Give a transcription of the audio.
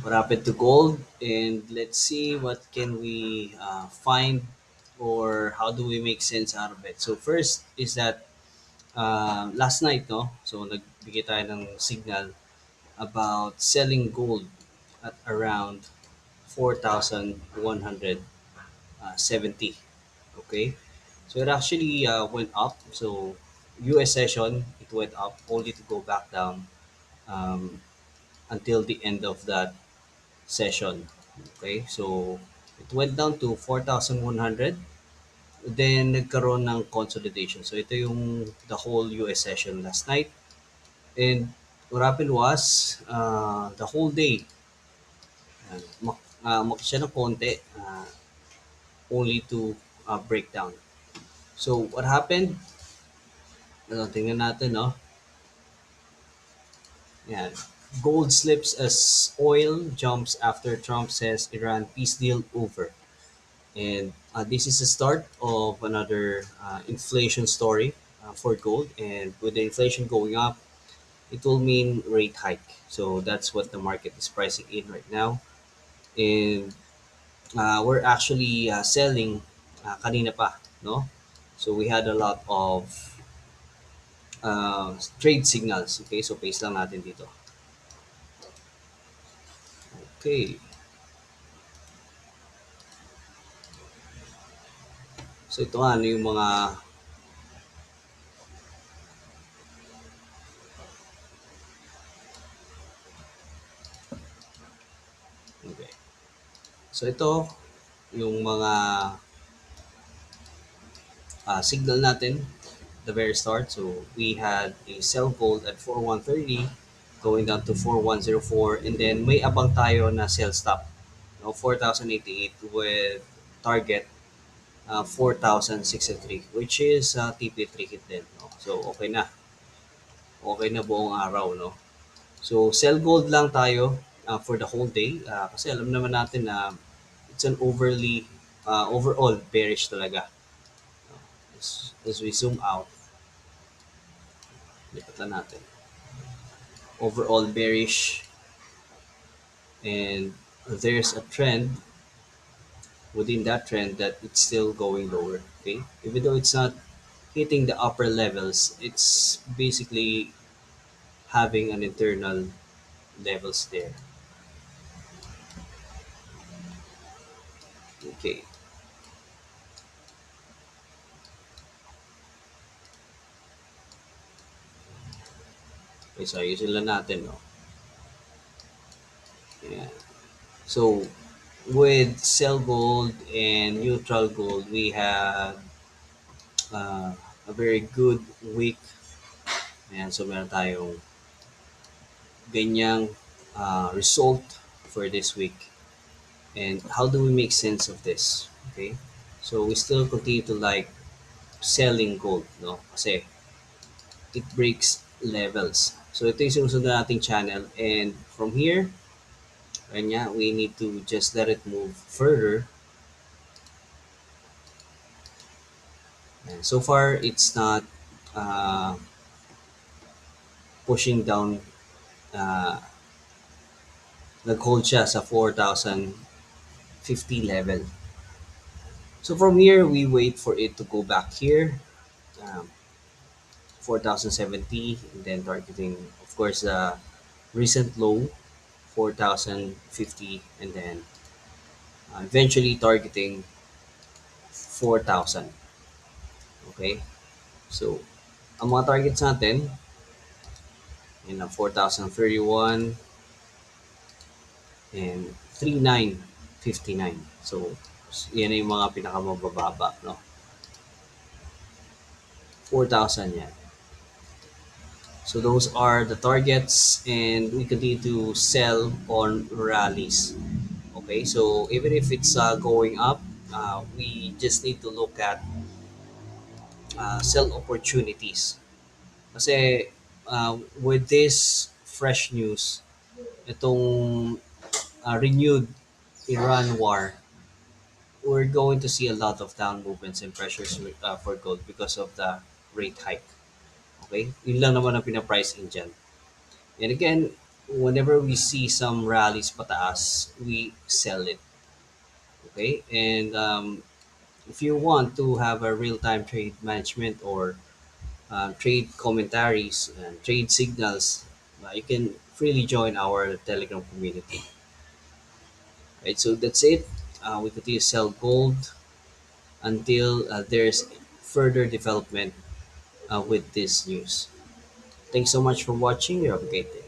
what happened to gold, and let's see what can we find or how do we make sense out of it. So first is that last night, no? So nagbigay tayo ng signal about selling gold at around 4,170. Okay, so it actually went up. So U.S. session, it went up only to go back down um, until the end of that session. Okay, so it went down to 4,100. Then nagkaroon ng consolidation. So ito yung the whole US session last night. And what happened was the whole day, umakyat siya ng konti only to break down. So what happened? Tingnan natin, no? Yan. Gold slips as oil jumps after Trump says Iran peace deal over. And this is the start of another inflation story for gold. And with the inflation going up, it will mean rate hike. So that's what the market is pricing in right now. And we're actually selling kanina pa, no? So we had a lot of trade signals. Okay, so paste lang natin dito. Okay, so ito nga, ano yung mga, okay. So ito, yung mga signal natin, the very start. So we had a sell gold at 4130 going down to 4104, and then may abang tayo na sell stop, no, 4088 with target 4,063, which is TP3 hit din, no? So okay na. Okay na buong araw, no? So sell gold lang tayo for the whole day kasi alam naman natin na it's an overall bearish talaga. As we zoom out, lipat na natin. Overall bearish, and there's a trend within that trend that it's still going lower. Okay, even though it's not hitting the upper levels, it's basically having an internal levels there. Okay, okay, so ayusin lang natin, no? Yeah. So with sell gold and neutral gold, we have uh, a very good week. Ayan, so meron tayong ganyang result for this week. And how do we make sense of this? Okay, so we still continue to like selling gold, no? Kasi it breaks levels. So ito yung sinusunod nating channel, and from here, kanya, we need to just let it move further. And so far, it's not uh, pushing down. Uh, Nag-hold siya sa 4,050 level. So from here, we wait for it to go back here, um, 4,070, and then targeting, of course, the recent low, 4,050, and then eventually targeting 4,000. Okay? So, ang mga targets natin, yun na 4,031 and 3,959. So, yan na yung mga pinakamabababa, no? 4,000 yan. So those are the targets, and we continue to sell on rallies. Okay, so even if it's going up, we just need to look at sell opportunities. Kasi with this fresh news, itong renewed Iran war, we're going to see a lot of down movements and pressures for gold because of the rate hike. Okay, yun lang naman ang pinaprice in dyan. And again, whenever we see some rallies pataas, we sell it. Okay, and if you want to have a real-time trade management or trade commentaries and trade signals, you can freely join our Telegram community. Right, so that's it. We continue to sell gold until there's further development with this news. Thanks so much for watching. You have a great day.